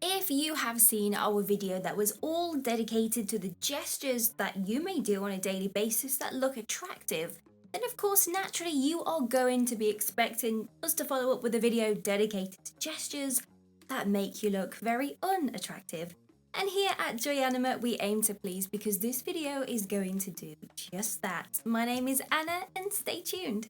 If you have seen our video that was all dedicated to the gestures that you may do on a daily basis that look attractive, then of course naturally you are going to be expecting us to follow up with a video dedicated to gestures that make you look very unattractive. And here at Joyanima we aim to please because this video is going to do just that. My name is Anna and stay tuned.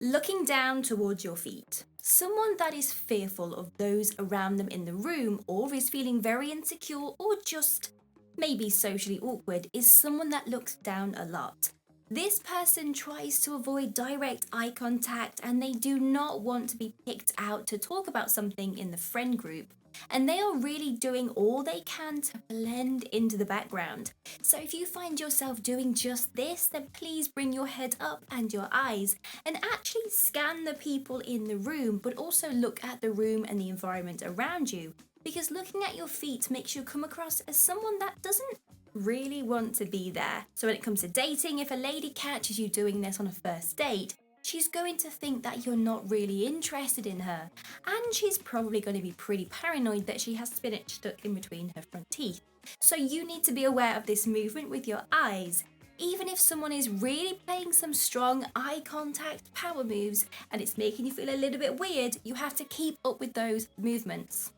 Looking down towards your feet. Someone that is fearful of those around them in the room or is feeling very insecure or just maybe socially awkward is someone that looks down a lot. This person tries to avoid direct eye contact and they do not want to be picked out to talk about something in the friend group. And they are really doing all they can to blend into the background. So if you find yourself doing just this, then please bring your head up and your eyes and actually scan the people in the room, but also look at the room and the environment around you. Because looking at your feet makes you come across as someone that doesn't really want to be there. So when it comes to dating, if a lady catches you doing this on a first date, she's going to think that you're not really interested in her, and she's probably going to be pretty paranoid that she has spinach stuck in between her front teeth. So you need to be aware of this movement with your eyes. Even if someone is really playing some strong eye contact power moves and it's making you feel a little bit weird, you have to keep up with those movements.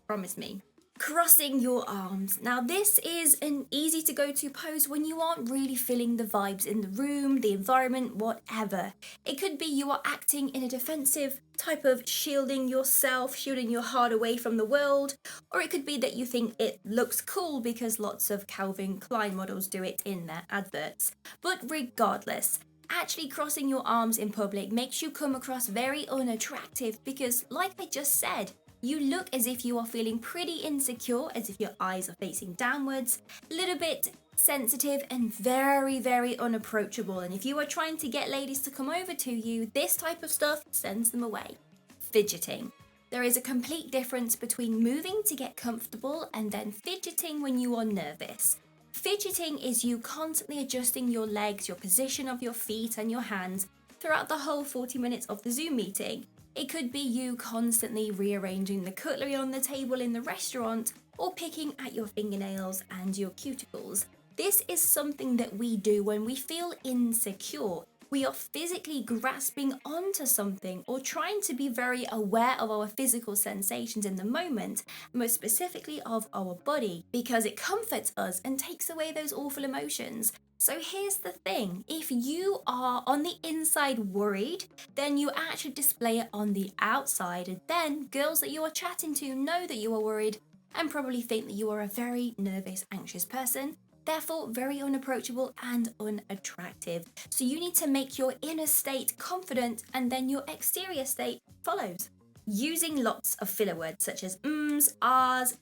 Promise me. Crossing your arms. Now this is an easy to go to pose when you aren't really feeling the vibes in the room, the environment, whatever. It could be you are acting in a defensive type of shielding yourself, shielding your heart away from the world, or it could be that you think it looks cool because lots of Calvin Klein models do it in their adverts. But regardless, actually crossing your arms in public makes you come across very unattractive because, like I just said, you look as if you are feeling pretty insecure, as if your eyes are facing downwards, a little bit sensitive and very, very unapproachable. And if you are trying to get ladies to come over to you, this type of stuff sends them away. Fidgeting. There is a complete difference between moving to get comfortable and then fidgeting when you are nervous. Fidgeting is you constantly adjusting your legs, your position of your feet and your hands throughout the whole 40 minutes of the Zoom meeting. It could be you constantly rearranging the cutlery on the table in the restaurant or picking at your fingernails and your cuticles. This is something that we do when we feel insecure. We are physically grasping onto something or trying to be very aware of our physical sensations in the moment, most specifically of our body, because it comforts us and takes away those awful emotions. So here's the thing, if you are on the inside worried, then you actually display it on the outside, and then girls that you are chatting to know that you are worried and probably think that you are a very nervous, anxious person, therefore very unapproachable and unattractive. So you need to make your inner state confident and then your exterior state follows. Using lots of filler words such as ums, ahs,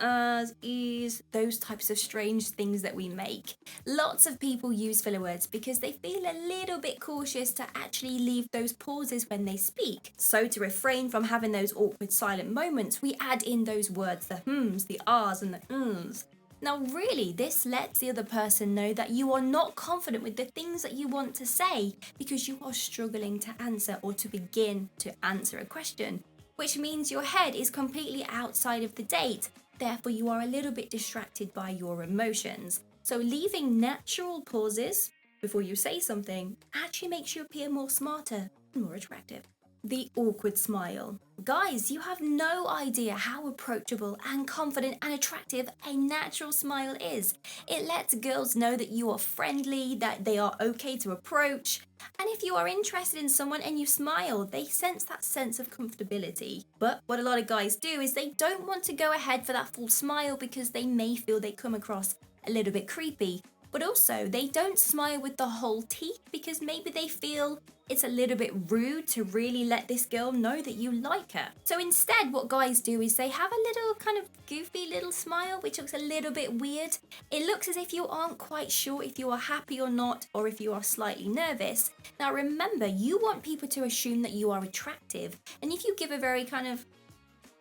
ees, those types of strange things that we make. Lots of people use filler words because they feel a little bit cautious to actually leave those pauses when they speak. So to refrain from having those awkward silent moments, we add in those words, the hms, the ahs and the ums. Now really, this lets the other person know that you are not confident with the things that you want to say because you are struggling to answer or to begin to answer a question, which means your head is completely outside of the date, therefore you are a little bit distracted by your emotions. So leaving natural pauses before you say something actually makes you appear more smarter and more attractive. The awkward smile. Guys, you have no idea how approachable and confident and attractive a natural smile is. It lets girls know that you are friendly, that they are okay to approach. And if you are interested in someone and you smile, they sense that sense of comfortability. But what a lot of guys do is they don't want to go ahead for that full smile because they may feel they come across a little bit creepy. But also, they don't smile with the whole teeth because maybe they feel it's a little bit rude to really let this girl know that you like her. So instead, what guys do is they have a little kind of goofy little smile, which looks a little bit weird. It looks as if you aren't quite sure if you are happy or not, or if you are slightly nervous. Now remember, you want people to assume that you are attractive. And if you give a very kind of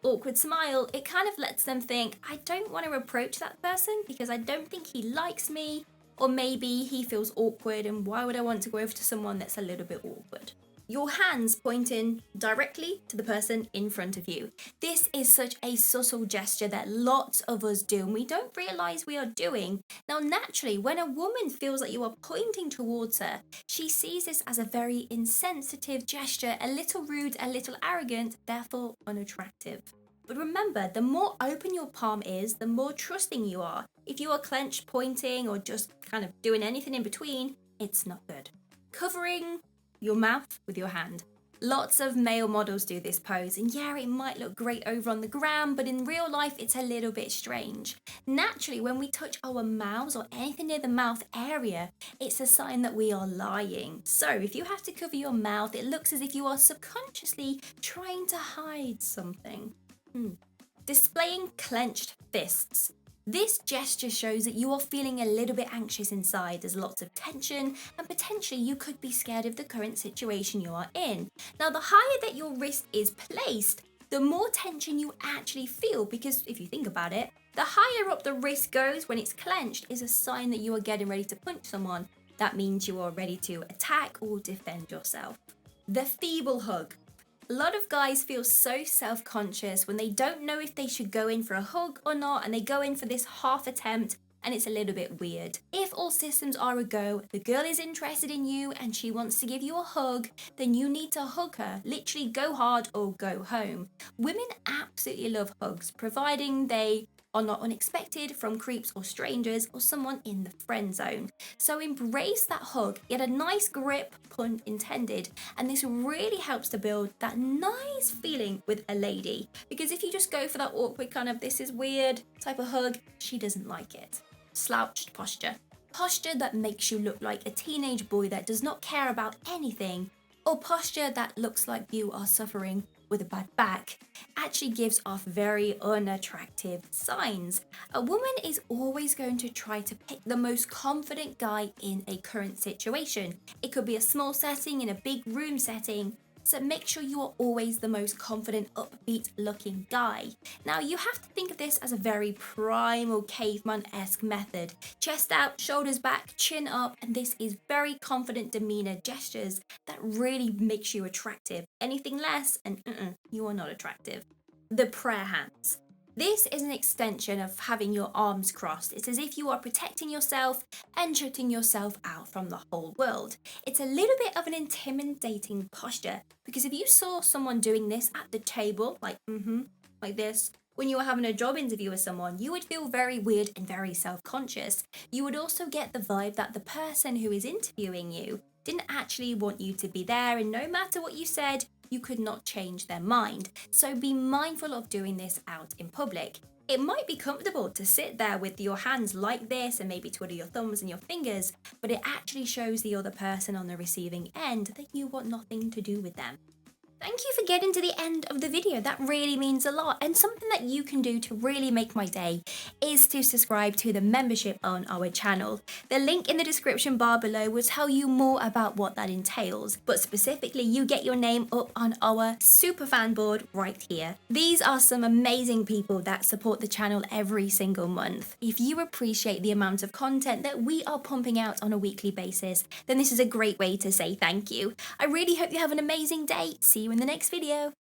awkward smile, it kind of lets them think, I don't want to approach that person because I don't think he likes me. Or maybe he feels awkward, and why would I want to go over to someone that's a little bit awkward? Your hands pointing directly to the person in front of you. This is such a subtle gesture that lots of us do and we don't realize we are doing. Now, naturally, when a woman feels that you are pointing towards her, she sees this as a very insensitive gesture, a little rude, a little arrogant, therefore unattractive. But remember, the more open your palm is, the more trusting you are. If you are clenched, pointing, or just kind of doing anything in between, it's not good. Covering your mouth with your hand. Lots of male models do this pose, and yeah, it might look great over on the gram, but in real life, it's a little bit strange. Naturally, when we touch our mouths or anything near the mouth area, it's a sign that we are lying. So if you have to cover your mouth, it looks as if you are subconsciously trying to hide something. Displaying clenched fists. This gesture shows that you are feeling a little bit anxious inside. There's lots of tension and potentially you could be scared of the current situation you are in. Now, the higher that your wrist is placed, the more tension you actually feel, because if you think about it, the higher up the wrist goes when it's clenched is a sign that you are getting ready to punch someone. That means you are ready to attack or defend yourself. The feeble hug. A lot of guys feel so self-conscious when they don't know if they should go in for a hug or not, and they go in for this half attempt and it's a little bit weird. If all systems are a go, the girl is interested in you and she wants to give you a hug, then you need to hug her. Literally go hard or go home. Women absolutely love hugs, providing they are not unexpected from creeps or strangers or someone in the friend zone. So embrace that hug, get a nice grip, pun intended, and this really helps to build that nice feeling with a lady. Because if you just go for that awkward kind of this is weird type of hug, she doesn't like it. Slouched posture. Posture that makes you look like a teenage boy that does not care about anything, or posture that looks like you are suffering with a bad back, actually gives off very unattractive signs. A woman is always going to try to pick the most confident guy in a current situation. It could be a small setting, in a big room setting, so make sure you are always the most confident, upbeat looking guy. Now, you have to think of this as a very primal caveman-esque method. Chest out, shoulders back, chin up, and this is very confident demeanor gestures that really makes you attractive. Anything less and you are not attractive. The prayer hands. This is an extension of having your arms crossed. It's as if you are protecting yourself and shutting yourself out from the whole world. It's a little bit of an intimidating posture, because if you saw someone doing this at the table, like this, when you were having a job interview with someone, you would feel very weird and very self-conscious. You would also get the vibe that the person who is interviewing you didn't actually want you to be there, and no matter what you said, you could not change their mind. So be mindful of doing this out in public. It might be comfortable to sit there with your hands like this and maybe twiddle your thumbs and your fingers, but it actually shows the other person on the receiving end that you want nothing to do with them. Thank you for getting to the end of the video. That really means a lot. And something that you can do to really make my day is to subscribe to the membership on our channel. The link in the description bar below will tell you more about what that entails. But specifically, you get your name up on our super fan board right here. These are some amazing people that support the channel every single month. If you appreciate the amount of content that we are pumping out on a weekly basis, then this is a great way to say thank you. I really hope you have an amazing day. See you in the next video.